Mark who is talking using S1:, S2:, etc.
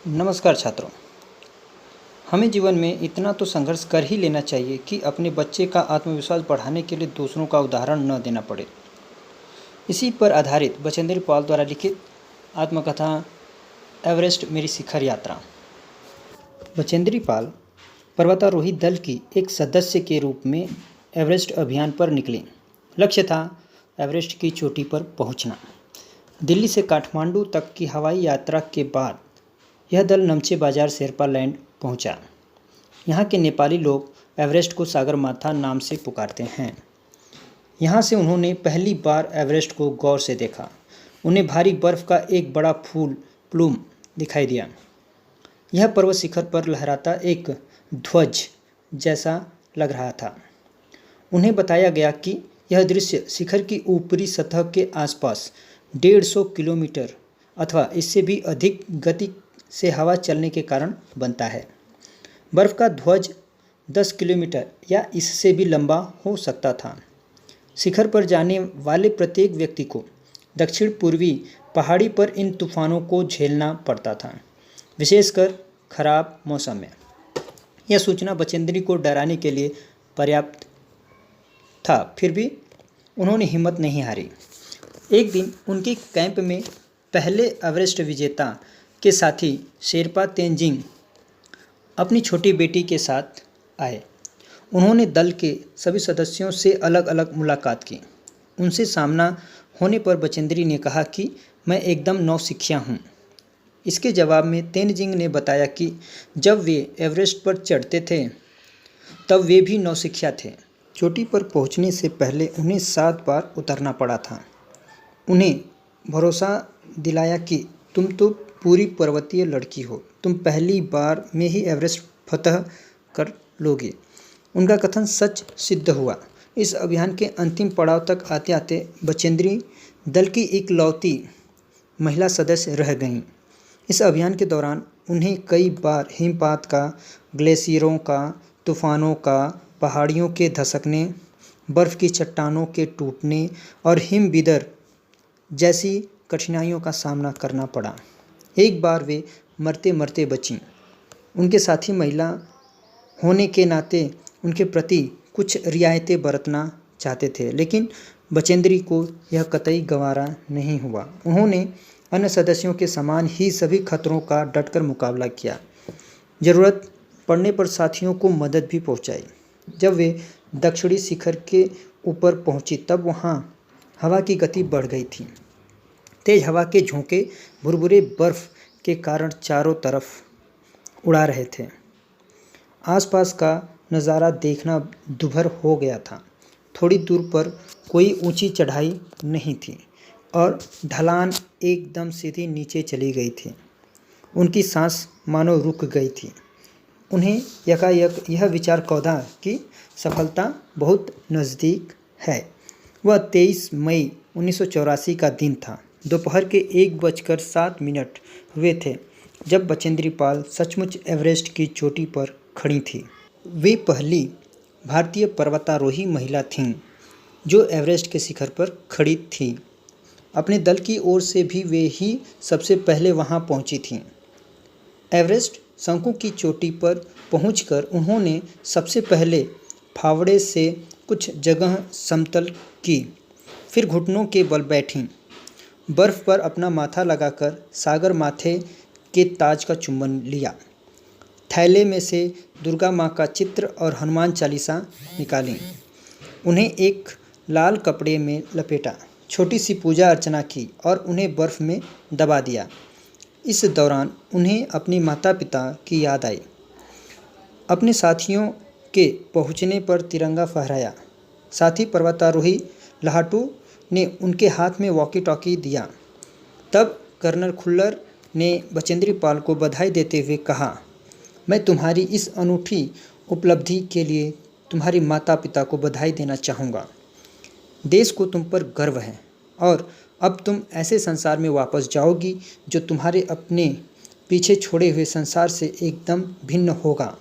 S1: नमस्कार छात्रों। हमें जीवन में इतना तो संघर्ष कर ही लेना चाहिए कि अपने बच्चे का आत्मविश्वास बढ़ाने के लिए दूसरों का उदाहरण न देना पड़े। इसी पर आधारित बचेंद्र पाल द्वारा लिखित आत्मकथा एवरेस्ट मेरी शिखर यात्रा। बचेंद्र पाल पर्वतारोही दल की एक सदस्य के रूप में एवरेस्ट अभियान पर निकले। लक्ष्य था एवरेस्ट की चोटी पर पहुंचना। दिल्ली से काठमांडू तक की हवाई यात्रा के बाद यह दल नमचे बाजार शेरपा लैंड पहुंचा। यहाँ के नेपाली लोग एवरेस्ट को सागरमाथा नाम से पुकारते हैं। यहाँ से उन्होंने पहली बार एवरेस्ट को गौर से देखा। उन्हें भारी बर्फ का एक बड़ा फूल प्लूम दिखाई दिया। यह पर्वत शिखर पर लहराता एक ध्वज जैसा लग रहा था। उन्हें बताया गया कि यह दृश्य शिखर की ऊपरी सतह के आसपास 150 किलोमीटर अथवा इससे भी अधिक गति से हवा चलने के कारण बनता है। बर्फ का ध्वज 10 किलोमीटर या इससे भी लंबा हो सकता था। शिखर पर जाने वाले प्रत्येक व्यक्ति को दक्षिण पूर्वी पहाड़ी पर इन तूफानों को झेलना पड़ता था, विशेषकर खराब मौसम में। यह सूचना बचेंद्री को डराने के लिए पर्याप्त था, फिर भी उन्होंने हिम्मत नहीं हारी। एक दिन उनके कैंप में पहले एवरेस्ट विजेता के साथी शेरपा तेंजिंग अपनी छोटी बेटी के साथ आए। उन्होंने दल के सभी सदस्यों से अलग अलग मुलाकात की। उनसे सामना होने पर बचेंद्री ने कहा कि मैं एकदम नौसिखिया हूँ। इसके जवाब में तेंजिंग ने बताया कि जब वे एवरेस्ट पर चढ़ते थे तब वे भी नौसिखिया थे। चोटी पर पहुँचने से पहले उन्हें 7 बार उतरना पड़ा था। उन्हें भरोसा दिलाया कि तुम तो पूरी पर्वतीय लड़की हो, तुम पहली बार में ही एवरेस्ट फतह कर लोगे। उनका कथन सच सिद्ध हुआ। इस अभियान के अंतिम पड़ाव तक आते आते बचेंद्री दल की इकलौती महिला सदस्य रह गईं। इस अभियान के दौरान उन्हें कई बार हिमपात का, ग्लेशियरों का, तूफानों का, पहाड़ियों के धंसकने, बर्फ़ की चट्टानों के टूटने और हिमबिदर जैसी कठिनाइयों का सामना करना पड़ा। एक बार वे मरते मरते बचीं। उनके साथी महिला होने के नाते उनके प्रति कुछ रियायतें बरतना चाहते थे, लेकिन बचेंद्री को यह कतई गंवारा नहीं हुआ। उन्होंने अन्य सदस्यों के समान ही सभी खतरों का डटकर मुकाबला किया। ज़रूरत पड़ने पर साथियों को मदद भी पहुंचाई। जब वे दक्षिणी शिखर के ऊपर पहुंची तब वहां हवा की गति बढ़ गई थी। तेज हवा के झोंके भुरभुरे बर्फ के कारण चारों तरफ उड़ा रहे थे। आसपास का नज़ारा देखना दूभर हो गया था। थोड़ी दूर पर कोई ऊंची चढ़ाई नहीं थी और ढलान एकदम सीधी नीचे चली गई थी। उनकी सांस मानो रुक गई थी। उन्हें यकायक यह विचार कौधा कि सफलता बहुत नज़दीक है। वह 23 मई 1984 का दिन था। दोपहर के 1:07 हुए थे जब बचेंद्री पाल सचमुच एवरेस्ट की चोटी पर खड़ी थी। वे पहली भारतीय पर्वतारोही महिला थीं जो एवरेस्ट के शिखर पर खड़ी थी। अपने दल की ओर से भी वे ही सबसे पहले वहां पहुंची थीं। एवरेस्ट शंकु की चोटी पर पहुंचकर उन्होंने सबसे पहले फावड़े से कुछ जगह समतल की, फिर घुटनों के बल बैठीं। बर्फ़ पर अपना माथा लगाकर सागर माथे के ताज का चुंबन लिया। थैले में से दुर्गा माँ का चित्र और हनुमान चालीसा निकाली। उन्हें एक लाल कपड़े में लपेटा, छोटी सी पूजा अर्चना की और उन्हें बर्फ़ में दबा दिया। इस दौरान उन्हें अपने माता पिता की याद आई। अपने साथियों के पहुँचने पर तिरंगा फहराया। साथी पर्वतारोही लाहटू ने उनके हाथ में वॉकी टॉकी दिया। तब कर्नल खुल्लर ने बचेंद्री पाल को बधाई देते हुए कहा, मैं तुम्हारी इस अनूठी उपलब्धि के लिए तुम्हारे माता पिता को बधाई देना चाहूँगा। देश को तुम पर गर्व है और अब तुम ऐसे संसार में वापस जाओगी जो तुम्हारे अपने पीछे छोड़े हुए संसार से एकदम भिन्न होगा।